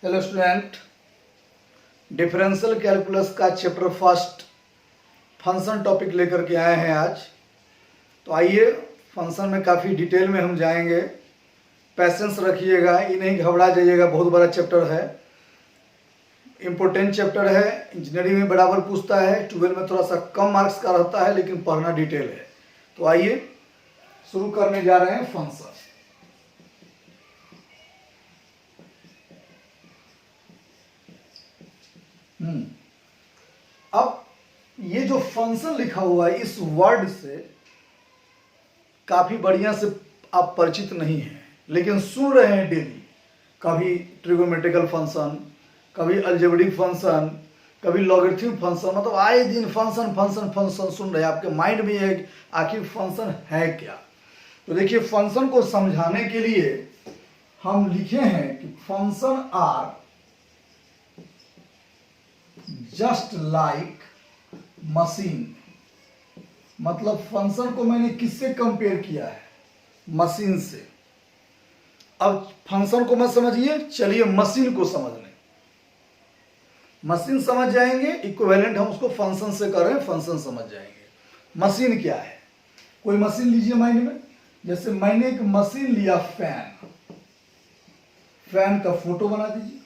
Hello student, differential calculus का chapter first function topic लेकर के आए हैं आज। तो आइए फंक्शन में काफ़ी डिटेल में हम जाएंगे। पैसेंस रखिएगा, ये नहीं घबरा जाइएगा। बहुत बड़ा चैप्टर है, इम्पोर्टेंट चैप्टर है। इंजीनियरिंग में बराबर पूछता है, 12 में थोड़ा सा कम मार्क्स का रहता है, लेकिन पढ़ना डिटेल है। तो आइए शुरू करने जा रहे हैं फंक्शन। अब ये जो फंक्शन लिखा हुआ है, इस वर्ड से काफी बढ़िया से आप परिचित नहीं हैं, लेकिन सुन रहे हैं डेली। कभी ट्रिगोमेट्रिकल फंक्शन, कभी अलजेब्रिक फंक्शन, कभी लॉगरिथमिक फंक्शन, मतलब आए दिन फंक्शन फंक्शन फंक्शन सुन रहे हैं। आपके माइंड में है आखिर फंक्शन है क्या। तो देखिए, फंक्शन को समझाने के लिए हम लिखे हैं कि function are just like machine. मतलब फंक्शन को मैंने किससे कंपेयर किया है? मशीन से। अब फंक्शन को मत समझिए, चलिए मशीन को समझ लें। मशीन समझ जाएंगे, इक्विवेलेंट हम उसको फंक्शन से कर रहे हैं, फंक्शन समझ जाएंगे। मशीन क्या है? कोई मशीन लीजिए माइंड में। जैसे मैंने एक मशीन लिया, फैन। फैन का फोटो बना दीजिए।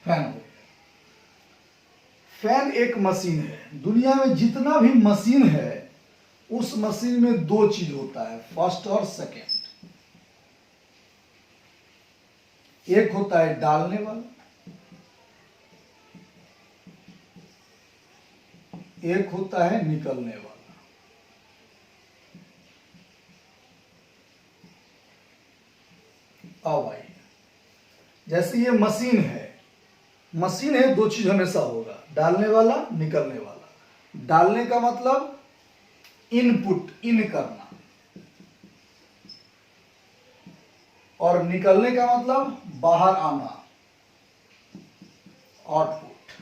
फैन हो। फैन एक मशीन है। दुनिया में जितना भी मशीन है, उस मशीन में दो चीज होता है, फर्स्ट और सेकेंड। एक होता है डालने वाला, एक होता है निकलने वाला। अब आइए, जैसे ये मशीन है, मशीन है, दो चीज हमेशा होगा, डालने वाला, निकलने वाला। डालने का मतलब इनपुट, इन करना, और निकलने का मतलब बाहर आना, आउटपुट।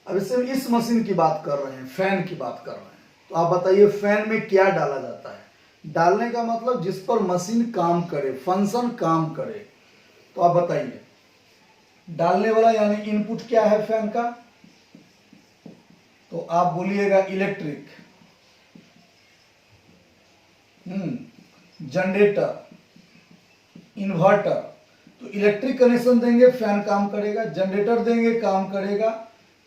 अब इस मशीन की बात कर रहे हैं, फैन की बात कर रहे हैं। तो आप बताइए, फैन में क्या डाला जाता है? डालने का मतलब जिस पर मशीन काम करे, फंक्शन काम करे। तो आप बताइए, डालने वाला यानी इनपुट क्या है फैन का? तो आप बोलिएगा इलेक्ट्रिक, जनरेटर, इन्वर्टर। तो इलेक्ट्रिक कनेक्शन देंगे, फैन काम करेगा। जनरेटर देंगे, काम करेगा।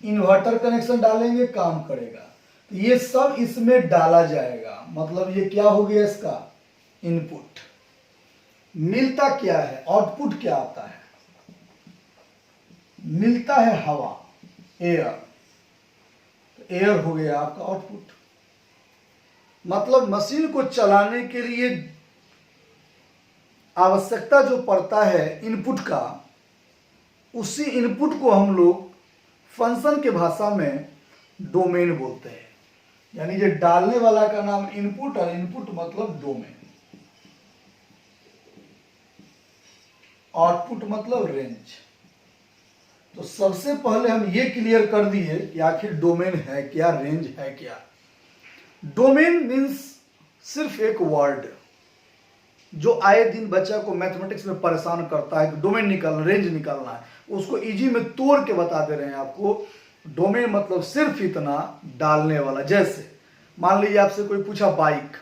इन्वर्टर कनेक्शन डालेंगे, काम करेगा। तो ये सब इसमें डाला जाएगा। मतलब ये क्या हो गया? इसका इनपुट। मिलता क्या है? आउटपुट क्या आता है? मिलता है हवा, एयर। तो एयर हो गया आपका आउटपुट। मतलब मशीन को चलाने के लिए आवश्यकता जो पड़ता है इनपुट का, उसी इनपुट को हम लोग फंक्शन के भाषा में डोमेन बोलते हैं। यानी ये डालने वाला का नाम इनपुट, और इनपुट मतलब डोमेन। आउटपुट मतलब रेंज। तो सबसे पहले हम ये क्लियर कर दिए कि आखिर डोमेन है क्या, रेंज है क्या। डोमेन मीन्स सिर्फ एक वर्ड जो आए दिन बच्चा को मैथमेटिक्स में परेशान करता है कि डोमेन निकालना, रेंज निकालना है। उसको इजी में तोड़ के बता दे रहे हैं आपको। डोमेन मतलब सिर्फ इतना, डालने वाला। जैसे मान लीजिए आपसे कोई पूछा बाइक,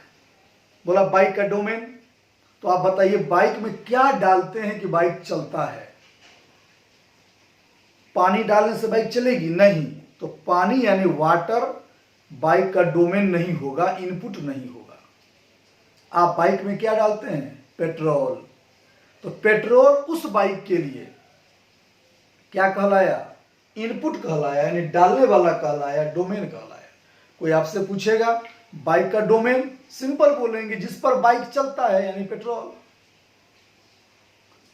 बोला बाइक का डोमेन। तो आप बताइए बाइक में क्या डालते हैं कि बाइक चलता है? पानी डालने से बाइक चलेगी? नहीं। तो पानी यानी वाटर बाइक का डोमेन नहीं होगा, इनपुट नहीं होगा। आप बाइक में क्या डालते हैं? पेट्रोल। तो पेट्रोल उस बाइक के लिए क्या कहलाया? इनपुट कहलाया, यानी डालने वाला कहलाया, डोमेन कहलाया। कोई आपसे पूछेगा बाइक का डोमेन, सिंपल बोलेंगे जिस पर बाइक चलता है, यानी पेट्रोल।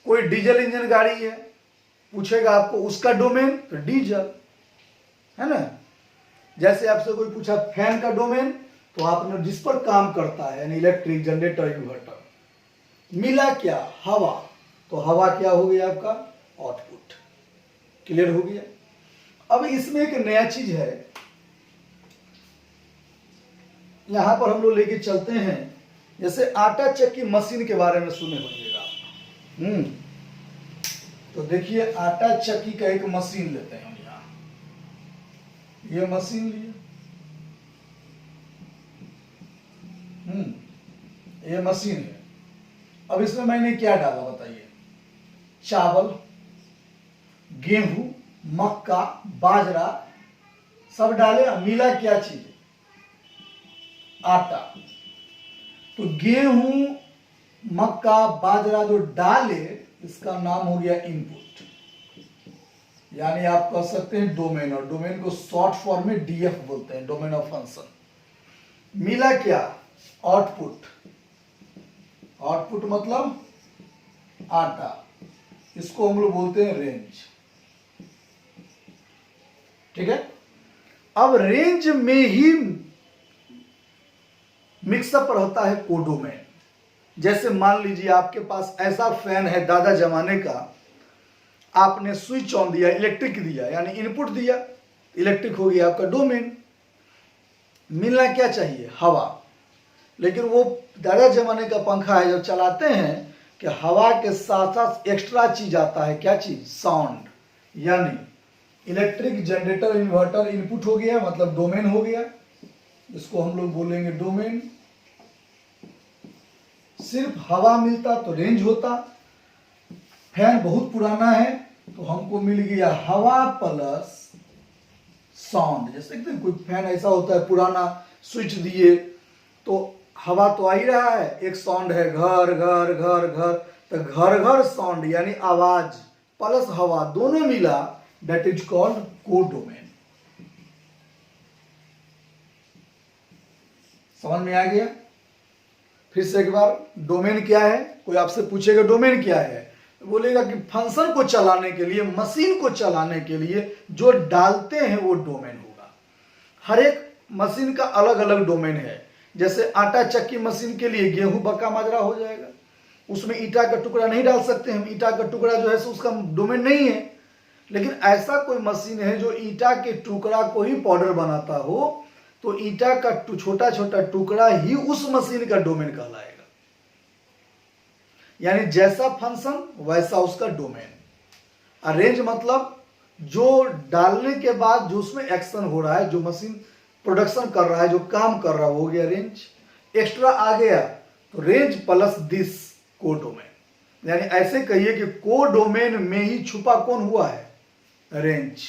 कोई डीजल इंजन गाड़ी है, पूछेगा आपको उसका डोमेन, तो डीजल, है ना। जैसे आपसे कोई पूछा फैन का डोमेन, तो आपने जिस पर काम करता है, यानी इलेक्ट्रिक, जनरेटर, इन्वर्टर। मिला क्या? हवा। तो हवा क्या हो गया आपका? आउटपुट। क्लियर हो गया। अब इसमें एक नया चीज है यहां पर हम लोग लेके चलते हैं, जैसे आटा चक्की मशीन के बारे में सुने होंगे आप। तो देखिए आटा चक्की का एक मशीन लेते हैं हम यहाँ, ये मशीन लिए, ये मशीन है। अब इसमें मैंने क्या डाला बताइए, चावल, गेहूं, मक्का, बाजरा सब डाले, मिला क्या चीज, आटा। तो गेहूं, मक्का, बाजरा जो डाले इसका नाम हो गया इनपुट, यानी आप कह सकते हैं डोमेन, और डोमेन को शॉर्ट फॉर्म में डीएफ बोलते हैं, डोमेन ऑफ फंक्शन। मिला क्या, आउटपुट, आउटपुट मतलब आटा, इसको हम लोग बोलते हैं रेंज। ठीक है। अब रेंज में ही मिक्सअप रहता है कोडोमेन। जैसे मान लीजिए आपके पास ऐसा फैन है दादा जमाने का, आपने स्विच ऑन दिया, इलेक्ट्रिक दिया, यानी इनपुट दिया, इलेक्ट्रिक हो गया आपका डोमेन। मिलना क्या चाहिए, हवा। लेकिन वो दादा जमाने का पंखा है, जब चलाते हैं कि हवा के साथ साथ एक्स्ट्रा चीज आता है, क्या चीज, साउंड। यानी इलेक्ट्रिक जनरेटर इन्वर्टर इनपुट हो गया, मतलब डोमेन हो गया, इसको हम लोग बोलेंगे डोमेन। सिर्फ हवा मिलता तो रेंज होता। फैन बहुत पुराना है तो हमको मिल गया हवा प्लस साउंड। जैसे कोई फैन ऐसा होता है पुराना, स्विच दिए तो हवा तो आ ही रहा है, एक साउंड है घर घर घर घर, तो घर घर साउंड यानी आवाज प्लस हवा दोनों मिला, दैट इज कॉल्ड कोडोमेन। समझ में आ गया। फिर से एक बार, डोमेन क्या है, कोई आपसे पूछेगा डोमेन क्या है, बोलेगा कि फंक्शन को चलाने के लिए, मशीन को चलाने के लिए जो डालते हैं वो डोमेन होगा। हर एक मशीन का अलग अलग डोमेन है। जैसे आटा चक्की मशीन के लिए गेहूं बक्का माजरा हो जाएगा, उसमें ईटा का टुकड़ा नहीं डाल सकते हम, ईटा का टुकड़ा जो है उसका डोमेन नहीं है। लेकिन ऐसा कोई मशीन है जो ईटा के टुकड़ा को ही पाउडर बनाता हो, तो ईटा का छोटा छोटा टुकड़ा ही उस मशीन का डोमेन कहलाएगा। यानी जैसा फंक्शन वैसा उसका डोमेन। रेंज मतलब जो डालने के बाद जो उसमें एक्शन हो रहा है, जो मशीन प्रोडक्शन कर रहा है, जो काम कर रहा है, वो हो गया रेंज। एक्स्ट्रा आ गया तो रेंज प्लस दिस कोडोमेन। यानी ऐसे कहिए कि कोडोमेन में ही छुपा कौन हुआ है, रेंज।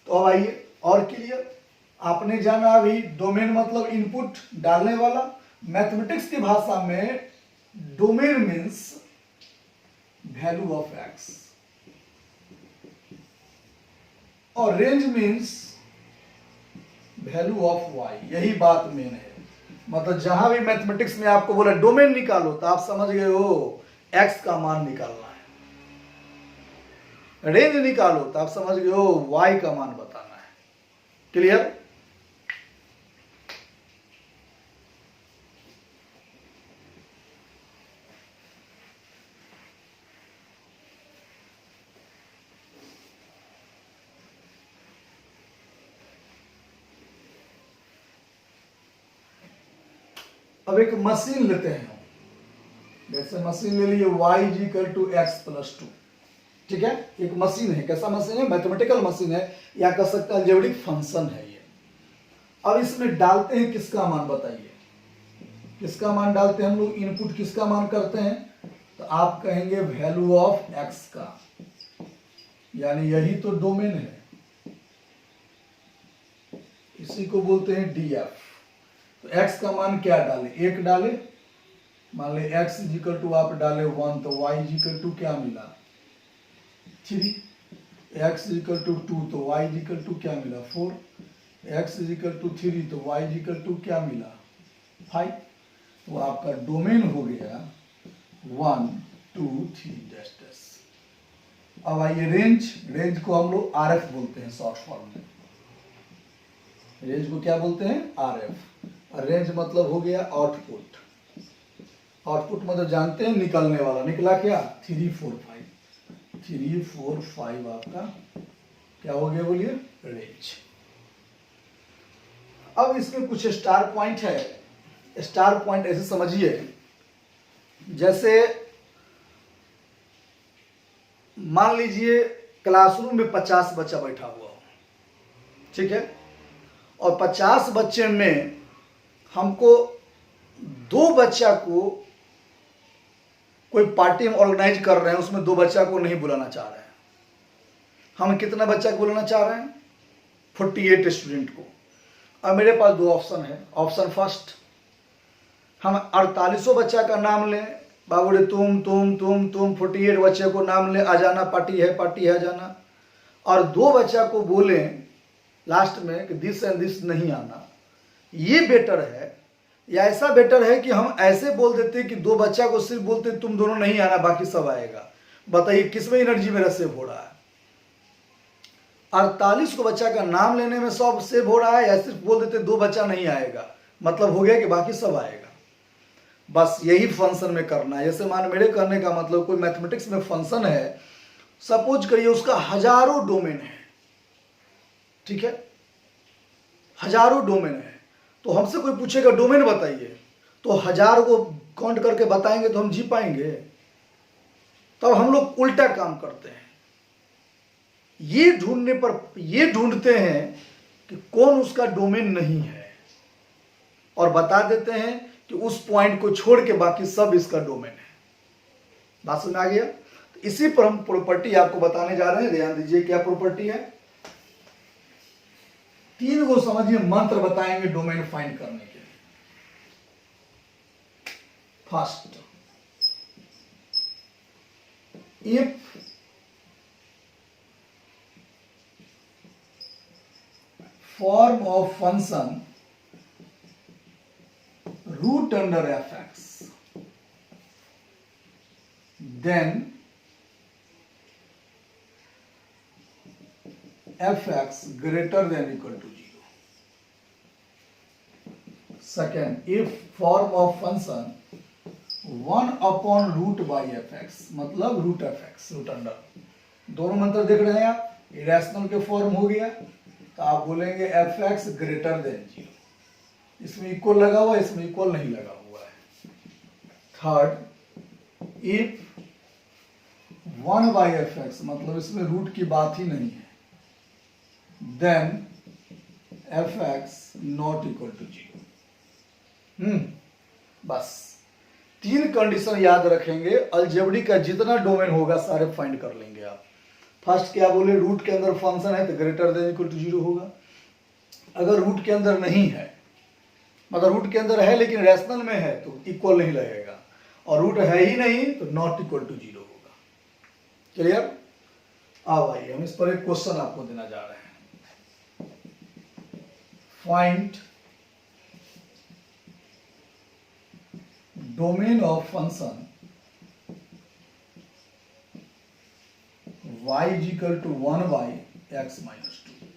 तो अब आइए और क्लियर, आपने जाना अभी डोमेन मतलब इनपुट डालने वाला। मैथमेटिक्स की भाषा में domain means value of x और range means value of y. यही बात मेन है। मतलब जहां भी मैथमेटिक्स में आपको बोला डोमेन निकालो तो आप समझ गए हो एक्स का मान निकालना है, रेंज निकालो तो आप समझ गए हो वाई का मान बताना है। क्लियर। अब एक मशीन लेते हैं हम, जैसे मशीन ले लिए y = x+2। ठीक है, एक मशीन है। कैसा मशीन है, मैथमेटिकल मशीन है, या कह सकते हैं अलजेब्रिक फंक्शन है ये। अब इसमें डालते हैं किसका मान बताइए, किसका मान डालते हैं हम लोग, इनपुट किसका मान करते हैं, तो आप कहेंगे वैल्यू ऑफ x का, यानी यही तो डोमेन है, इसी को बोलते हैं डीएफ। तो x का मान क्या डाले, 1 डाले, मान ले x = आप डाले 1, तो y = क्या मिला, 3। x = 2 तो y = क्या मिला, 4। x = 3 तो y = क्या मिला, 5। तो आपका डोमेन हो गया 1 2 3 डैश डैश। अब आइए रेंज, रेंज को हम लोग RF बोलते हैं शॉर्ट फॉर्म में। रेंज को क्या बोलते हैं, RF। रेंज मतलब हो गया आउटपुट। आउटपुट मतलब जानते हैं निकलने वाला, निकला क्या 3 4 5। 3 4 5 आपका क्या हो गया बोलिए, रेंज। अब इसमें कुछ स्टार पॉइंट है। स्टार पॉइंट ऐसे समझिए, जैसे मान लीजिए क्लासरूम में 50 बच्चा बैठा हुआ हो, ठीक है, और 50 बच्चे में हमको 2 बच्चा को कोई पार्टी हम ऑर्गेनाइज कर रहे हैं, उसमें 2 बच्चा को नहीं बुलाना चाह रहे हैं। हम कितना बच्चा को बुलाना चाह रहे हैं? 48 स्टूडेंट को। अब मेरे पास 2 ऑप्शन है। ऑप्शन फर्स्ट, हम 48 बच्चा का नाम लें, बाबूरे तुम 48 बच्चे को नाम ले, आ जाना, पार्टी है, आ जाना, और 2 बच्चा को बोलें लास्ट में कि दिस एंड दिस नहीं आना। ये बेटर है या ऐसा बेटर है कि हम ऐसे बोल देते कि 2 बच्चा को सिर्फ बोलते तुम दोनों नहीं आना, बाकी सब आएगा? बताइए किसमें एनर्जी मेरा सेव हो रहा है? 48 को बच्चा का नाम लेने में सब सेव हो रहा है, या सिर्फ बोल देते 2 बच्चा नहीं आएगा, मतलब हो गया कि बाकी सब आएगा? बस यही फंक्शन में करना है। जैसे मान मेरे कहने का मतलब, कोई मैथमेटिक्स में फंक्शन है, सपोज करिए उसका हजारों डोमेन है, ठीक है, हजारों डोमेन है, तो हमसे कोई पूछेगा डोमेन बताइए, तो 1000 को काउंट करके बताएंगे तो हम जी पाएंगे? तब हम लोग उल्टा काम करते हैं। ये ढूंढने पर ये ढूंढते हैं कि कौन उसका डोमेन नहीं है, और बता देते हैं कि उस पॉइंट को छोड़ के बाकी सब इसका डोमेन है। बात समझ में आ गया? तो इसी पर हम प्रॉपर्टी आपको बताने जा रहे हैं। ध्यान दीजिए क्या प्रॉपर्टी है। 3 को समझिए, मंत्र बताएंगे डोमेन फाइंड करने के लिए। First, if form of function root under fx, then fx greater than equal to 0. Second, if form of function 1 upon root by fx, मतलब root fx, root under, दोनों मंत्र देख रहे हैं आप, इरेशनल के फॉर्म हो गया, तो आप बोलेंगे fx ग्रेटर देन 0। इसमें इक्वल लगा हुआ है, इसमें इक्वल नहीं लगा हुआ है। थर्ड, इफ 1 by fx, मतलब इसमें रूट की बात ही नहीं है, then fx not equal to 0। बस 3 कंडीशन याद रखेंगे, अलजेब्री का जितना डोमेन होगा सारे फाइंड कर लेंगे आप। फर्स्ट क्या बोले, रूट के अंदर फंक्शन है तो ग्रेटर देन इक्वल टू 0 होगा। अगर रूट के अंदर नहीं है, मतलब रूट के अंदर है लेकिन रैशनल में है, तो इक्वल नहीं लगेगा, और रूट है ही नहीं तो नॉट इक्वल टू 0 होगा। क्लियर? अब आइए हम इस पर एक क्वेश्चन आपको देना जा रहे हैं। Find domain of function y is equal to 1 by x minus 2।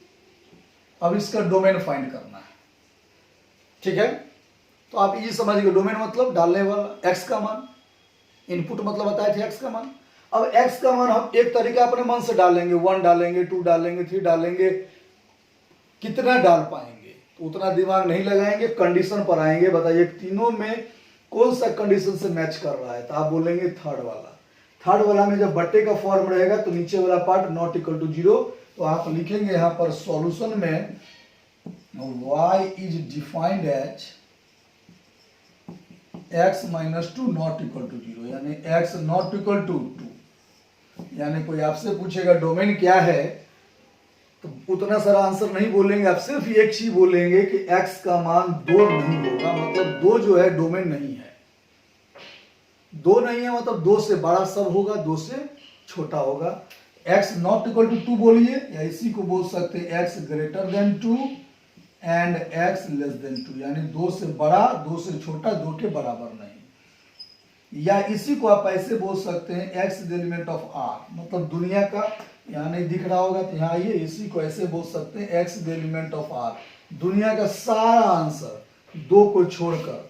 अब इसका डोमेन फाइंड करना है, ठीक है? तो आप ये समझिए, डोमेन मतलब डालने वाला x का मान, इनपुट मतलब बताए थे x का मान। अब x का मान हम एक तरीका अपने मन से डालेंगे, 1 डालेंगे, 2 डालेंगे, 3 डालेंगे, कितना डाल पाएंगे तो उतना दिमाग नहीं लगाएंगे, कंडीशन पर आएंगे। बताइए तीनों में कौन सा कंडीशन से मैच कर रहा है, तो आप बोलेंगे थर्ड वाला। थर्ड वाला में जब बट्टे का फॉर्म रहेगा तो नीचे वाला पार्ट नॉट इक्वल टू 0, तो आप लिखेंगे यहां पर सॉल्यूशन में y is defined as x minus 2 not equal to 0, यानी x नॉट इक्वल टू 2। यानी कोई आपसे पूछेगा डोमेन क्या है, तो उतना सारा आंसर नहीं बोलेंगे, आप सिर्फ एक चीज बोलेंगे कि x का मान 2 नहीं होगा, मतलब 2 जो है डोमेन नहीं है। 2 नहीं है मतलब 2 से बड़ा सब होगा, 2 से छोटा होगा। x नॉट इक्वल टू 2 बोलिए, या इसी को बोल सकते हैं x greater then 2 and x less then 2, यानी 2 से बड़ा, 2 से छोटा, 2 के बराबर नहीं। या इसी को आप ऐसे बोल सकते हैं x is element of r, मतलब दुनिया का, यहाँ नहीं दिख रहा होगा तो यहाँ आइए, इसी को ऐसे बोल सकते हैं x is element of r, दुनिया का सारा आंसर 2 को छोड़कर,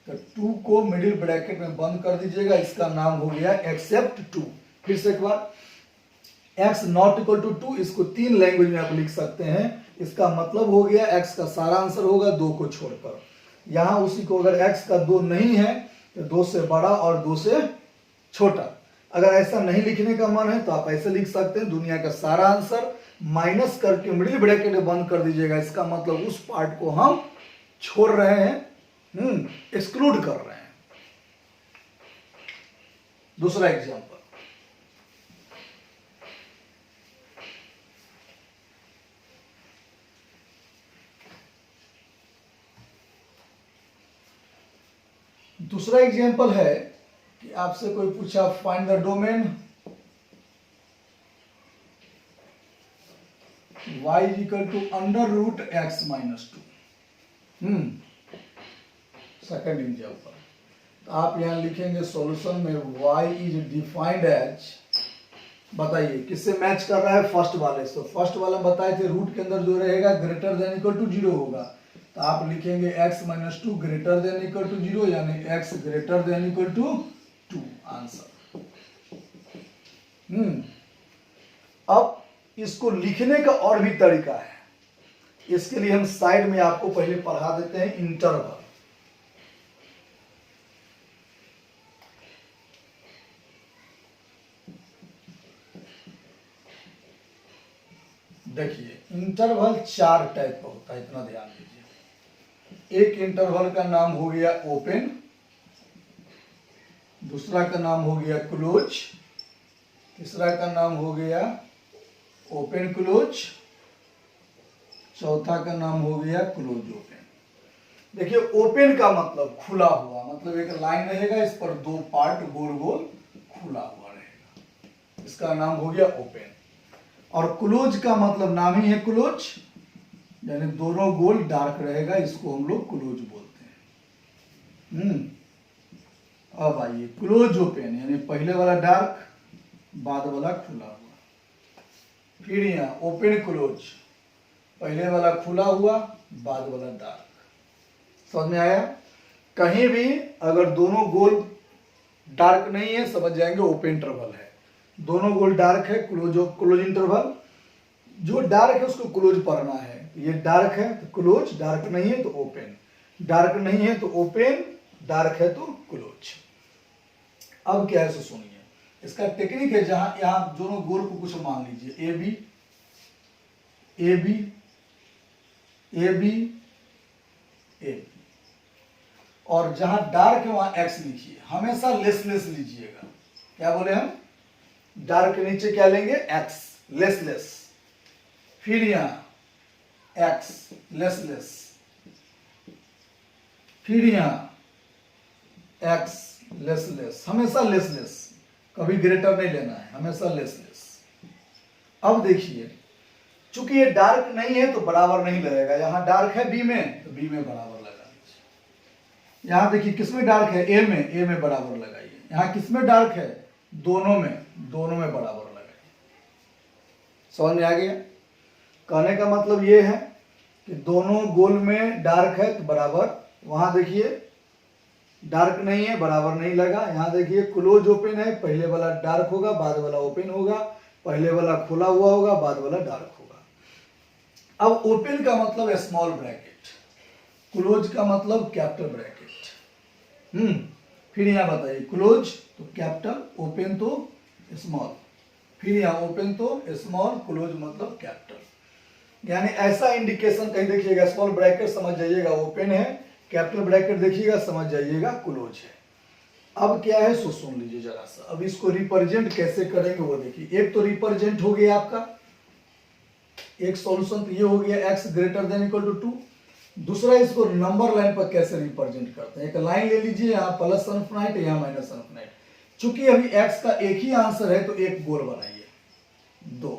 तो 2 को मिडिल ब्रैकेट में बंद कर दीजिएगा, इसका नाम हो गया एक्सेप्ट 2। फिर से एक बार, x नॉट इक्वल टू 2, इसको 3 लैंग्वेज में आप लिख सकते हैं, इसका मतलब हो गया x का सारा आंसर होगा 2 को छोड़कर। यहाँ उसी को अगर x का 2 नहीं है तो 2 से बड़ा और 2 से छोटा। अगर ऐसा नहीं लिखने का मन है तो आप ऐसे लिख सकते हैं, दुनिया का सारा आंसर माइनस करके मिडिल ब्रैकेट बंद कर दीजिएगा। इसका मतलब उस पार्ट को हम छोड़ रहे हैं, एक्सक्लूड कर रहे हैं। दूसरा एग्जांपल, दूसरा एग्जांपल है कि आपसे कोई पूछा find the domain y equal to under root x minus 2। Second example, तो आप यहां लिखेंगे सॉल्यूशन में y इज डिफाइंड एज, बताइए किससे मैच कर रहा है, फर्स्ट वाले से। तो फर्स्ट वाला बताए थे रूट के अंदर जो रहेगा ग्रेटर देन इक्वल टू 0 होगा, तो आप लिखेंगे x minus 2 greater than equal to 0, यानी x greater than equal to 2 answer. अब इसको लिखने का और भी तरीका है, इसके लिए हम साइड में आपको पहले पढ़ा देते हैं इंटरवल। देखिए इंटरवल 4 टाइप का होता है, इतना ध्यान दीजिए। एक इंटरवल का नाम हो गया ओपन, दूसरा का नाम हो गया क्लोज, तीसरा का नाम हो गया ओपन क्लोज, चौथा का नाम हो गया क्लोज ओपन। देखिए ओपन का मतलब खुला हुआ, मतलब एक लाइन रहेगा, इस पर 2 पार्ट गोल गोल खुला हुआ रहेगा, इसका नाम हो गया ओपन। और क्लोज का मतलब नाम ही है क्लोज, यानी दोनों गोल डार्क रहेगा, इसको हम लोग क्लोज बोलते हैं। अब आइए क्लोज ओपन, यानी पहले वाला डार्क बाद वाला खुला हुआ। फिर यहाँ ओपन क्लोज, पहले वाला खुला हुआ बाद वाला डार्क। समझ में आया? कहीं भी अगर दोनों गोल डार्क नहीं है समझ जाएंगे ओपन इंटरवल है, दोनों गोल डार्क है क्लोज इंटरवल। जो डार्क है उसको क्लोज पढ़ना है, ये डार्क है तो क्लोज, डार्क नहीं है तो ओपन, डार्क नहीं है तो ओपन, डार्क है तो क्लोज। अब क्या है सो सुनिए, इसका टेक्निक है, जहां यहां दोनों गोल को कुछ मान लीजिए, A B A B A B A B, और जहां डार्क है वहां एक्स लिखिए, हमेशा लेस लेस लीजिएगा। क्या बोले हम? डार्क के नीचे क्या लेंगे? X, less less. फिर यहां एक्स लेस लेस, फिर यहां एक्स लेस लेस, हमेशा लेस लेस, कभी ग्रेटर नहीं लेना है, हमेशा लेस लेस। अब देखिए चूंकि ये डार्क नहीं है तो बराबर नहीं लगेगा, यहां डार्क है बी में तो बी में बराबर लगा दीजिए। यहां देखिए किसमें डार्क है? ए में बराबर लगाइए। यहां किसमें डार्क है? दोनों में बराबर लगाइए। समझ में आ गया? कहने का मतलब ये है कि दोनों गोल में डार्क है तो बराबर, वहां देखिए डार्क नहीं है बराबर नहीं लगा। यहां देखिए क्लोज ओपन है, पहले वाला डार्क होगा बाद वाला ओपन होगा, पहले वाला खुला हुआ होगा बाद वाला डार्क होगा। अब ओपन का मतलब स्मॉल ब्रैकेट, क्लोज का मतलब कैपिटल ब्रैकेट। फिर यहां बताइए क्लोज तो कैपिटल, ओपन तो स्मॉल, फिर यहां ओपन तो स्मॉल, क्लोज मतलब कैपिटल। यानी ऐसा इंडिकेशन कहीं देखिएगा स्मॉल ब्रैकेट समझ जाइएगा ओपन है, कैपिटल ब्रैकेट देखिएगा समझ जाइएगा क्लोज है। अब क्या है सो सुन लीजिए जरा सा, अब इसको रिप्रेजेंट कैसे करेंगे वो देखिए। एक तो रिप्रेजेंट हो गया आपका, एक सॉल्यूशन तो ये हो गया x greater than equal to 2। दूसरा इसको नंबर लाइन पर कैसे रिप्रेजेंट करते हैं, एक लाइन ले लीजिए, यहाँ प्लस इनफिनिट यहाँ माइनस इनफिनिट। चूंकि अभी x का एक ही आंसर है तो एक गोल बनाइए 2।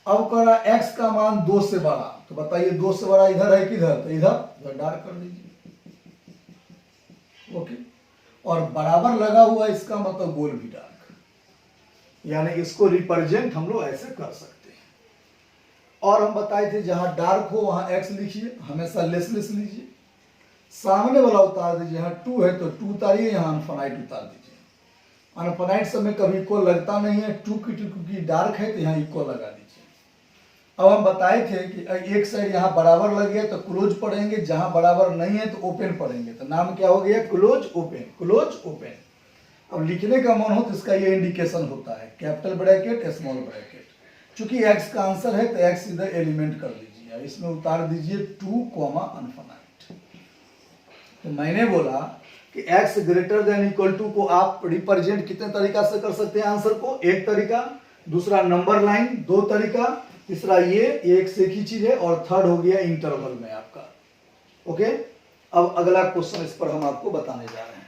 अब कह रहा x का मान 2 से बड़ा, तो बताइए 2 से बड़ा इधर है किधर? तो इधर डार्क कर दीजिए। ओके, और बराबर लगा हुआ इसका मतलब गोल भी डार्क, यानी इसको रिप्रेजेंट हम लोग ऐसे कर सकते हैं। और हम बताए थे जहां डार्क हो वहां x लिखिए, हमेशा लेस लेस लीजिए, सामने वाला उतार दीजिए। यहाँ 2 है तो 2 उतारिए, यहाँ अनफिनिट उतार दीजिए। अनफिनिट सब में कभी इक्वल लगता नहीं है, 2 की डार्क है तो यहाँ इक्वल लगा दीजिए। अब हम बताए थे कि एक साइड यहाँ बराबर लग गया तो क्लोज पढ़ेंगे, जहां बराबर नहीं है तो ओपन पढ़ेंगे। तो नाम क्या हो गया? Close open, close open. अब लिखने का मन हो तो इसका ये इंडिकेशन होता है, कैपिटल ब्रैकेट स्मॉल ब्रैकेट। चूंकि x का आंसर है तो x इधर एलिमेंट कर दीजिए, इसमें उतार दीजिए 2 अनफाइनाइट। तो मैंने बोला कि x greater than equal to को आप रिप्रेजेंट कितने तरीका से कर सकते हैं आंसर को? एक तरीका, दूसरा नंबर लाइन, दो तरीका, तीसरा ये एक से एक ही चीज है, और थर्ड हो गया इंटरवल में आपका। ओके, अब अगला क्वेश्चन इस पर हम आपको बताने जा रहे हैं।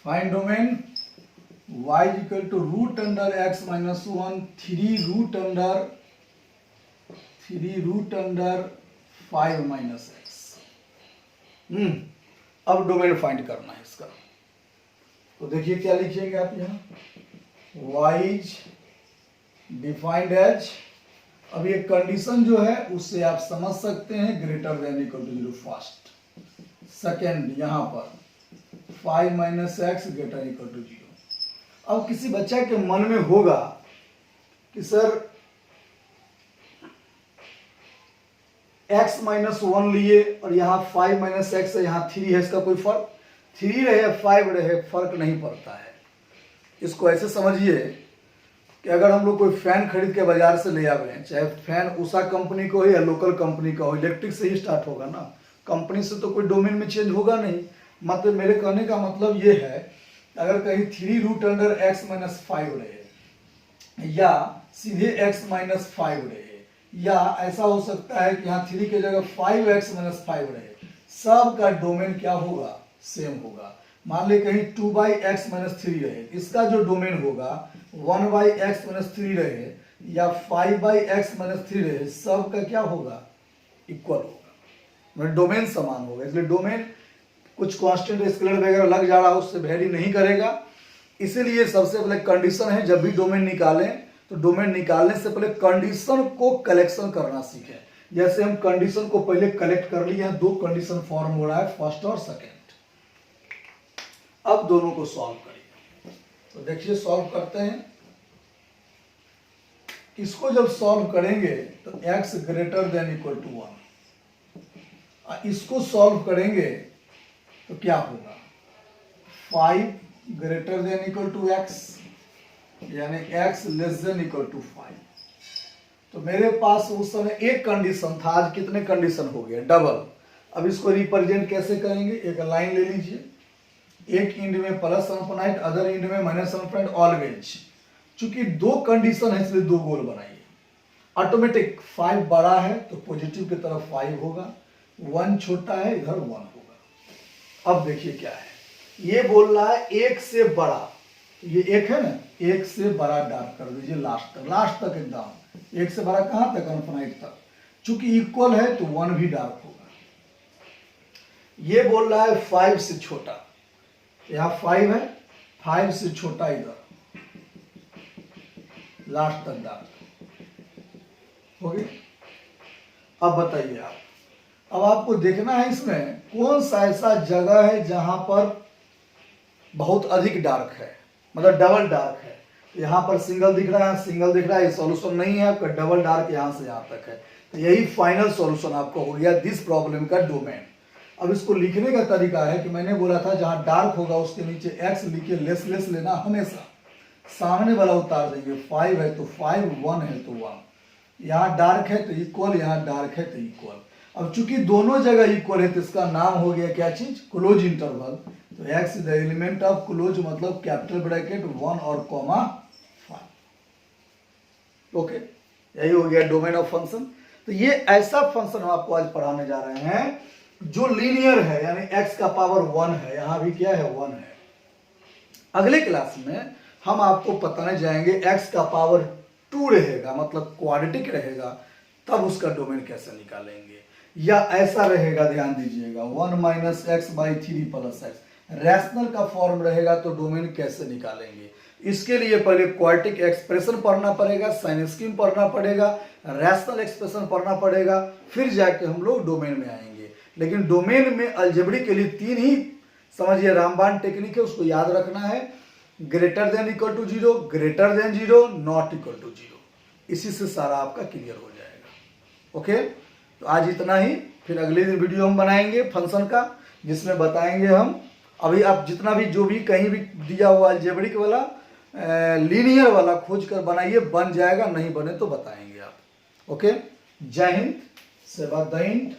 Find domain y equal to root under x minus 1 3 root under 5 minus x। अब डोमेन फाइंड करना है इसका। तो देखिए क्या लिखेंगे आप यहाँ, y इज डिफाइंड एज, अब ये कंडीशन जो है उससे आप समझ सकते हैं greater than equal to 0 first, second यहाँ पर 5 minus x greater equal to 0। अब किसी बच्चा के मन में होगा कि सर x माइनस 1 लिए और यहाँ 5 माइनस एक्स है, यहाँ 3 है, इसका कोई फर्क? 3 रहे 5 रहे फर्क नहीं पड़ता है। इसको ऐसे समझिए कि अगर हम लोग कोई फैन खरीद के बाजार से ले आवे, चाहे फैन उषा कंपनी को हो या लोकल कंपनी का हो, इलेक्ट्रिक से ही स्टार्ट होगा ना, कंपनी से तो कोई डोमेन में चेंज होगा नहीं। मतलब मेरे कहने का मतलब ये है, अगर कहीं 3 रूट अंडर एक्स माइनस 5 रहे, या सीधे x माइनस 5 रहे, या ऐसा हो सकता है कि यहाँ 3 की जगह 5x माइनस 5 रहे, सब का डोमेन क्या होगा? सेम होगा। मान ले कहीं 2/x माइनस 3 रहे, इसका जो डोमेन होगा 1/x माइनस 3 रहे या 5/x माइनस 3 रहे, सब का क्या होगा? इक्वल होगा, मतलब डोमेन समान होगा। इसलिए डोमेन कुछ कांस्टेंट स्केलर वगैरह लग जा रहा है उससे वेरी नहीं करेगा। इसीलिए सबसे पहले कंडीशन है, जब भी डोमेन निकालें तो डोमेन निकालने से पहले कंडीशन को कलेक्शन करना सीखें। जैसे हम कंडीशन को पहले कलेक्ट कर लिए हैं, 2 कंडीशन फॉर्म हो रहा है, फर्स्ट और सेकेंड। अब दोनों को सॉल्व करिए। तो देखिए सॉल्व करते हैं। इसको जब सॉल्व करेंगे तो x greater than equal to 1, इसको सॉल्व करेंगे तो क्या होगा? 5 greater than equal to x, यानी x less than equal to 5। तो मेरे पास उस समय एक कंडीशन था, आज कितने कंडीशन हो गए? डबल। अब इसको रिप्रेजेंट कैसे करेंगे? एक लाइन ले लीजिए, एक इंड में प्लस अनफाइनाइट, अदर इंड में माइनस अनफाइनाइट, ऑलवेज। चूंकि 2 कंडीशन है इसलिए 2 गोल बनाइए। ऑटोमेटिक 5 बड़ा है तो पॉजिटिव की तरफ 5 होगा, 1 छोटा है इधर 1 होगा। अब देखिए क्या है, ये बोल रहा है 1 से बड़ा, ये 1 है ना, 1 से बड़ा डार्क कर दीजिए लास्ट तक एकदम। 1 से बड़ा कहां तक? अनफाइनाइट तक। चूंकि इक्वल है तो 1 भी डार्क होगा। ये बोल रहा है 5 से छोटा, यहां 5 है, 5 से छोटा इधर लास्ट तक डार्क हो गया। अब बताइए आप, अब आपको देखना है इसमें कौन सा ऐसा जगह है जहां पर बहुत अधिक डार्क है, मतलब डबल डार्क है। यहां पर सिंगल दिख रहा है, सिंगल दिख रहा है, ये सॉल्यूशन नहीं है आपका। डबल डार्क यहां से यहां तक है, तो यही फाइनल सॉल्यूशन आपको हो गया दिस प्रॉब्लम का डोमेन। अब इसको लिखने का तरीका है कि मैंने बोला था जहां डार्क होगा उसके नीचे x लिखे, लेस लेस लेना हमेशा, सामने वाला उतार देंगे। 5 है तो 5, 1 है तो 1, यहाँ डार्क है तो इक्वल, यहाँ डार्क है तो इक्वल। अब चूंकि दोनों जगह इक्वल है तो इसका नाम हो गया क्या चीज? Close interval. तो x is the element of close, मतलब कैपिटल ब्रैकेट 1 और कॉमा 5। ओके, यही हो गया डोमेन ऑफ फंक्शन। तो ये ऐसा फंक्शन हम आपको आज पढ़ाने जा रहे हैं जो लीनियर है, यानी x का पावर 1 है, यहां भी क्या है? 1 है। अगले क्लास में हम आपको बताने जाएंगे x का पावर 2 रहेगा, मतलब क्वाड्रेटिक रहेगा, तब उसका डोमेन कैसे निकालेंगे। या ऐसा रहेगा, ध्यान दीजिएगा 1 minus x by 3 plus x, rational का फॉर्म रहेगा तो डोमेन कैसे निकालेंगे। इसके लिए पहले क्वाड्रेटिक एक्सप्रेशन पढ़ना पड़ेगा, साइन स्कीम पढ़ना पड़ेगा, रैशनल एक्सप्रेशन पढ़ना पड़ेगा, फिर जाके हम लोग डोमेन में आएंगे। लेकिन डोमेन में अलजेब्रिक के लिए 3 ही समझिए रामबाण टेक्निक है, उसको याद रखना है। Greater than equal to 0, greater than 0, not equal to 0। इसी से सारा आपका क्लियर हो जाएगा। ओके, तो आज इतना ही। फिर अगले दिन वीडियो हम बनाएंगे फंक्शन का, जिसमें बताएंगे हम अभी आप जितना भी जो भी कहीं भी दिया हुआ अलजेब्रिक वाला लीनियर वाला खोज कर बनाइए, बन जाएगा, नहीं बने तो बताएंगे आप। ओके, जय हिंद, सेवा द हिंद।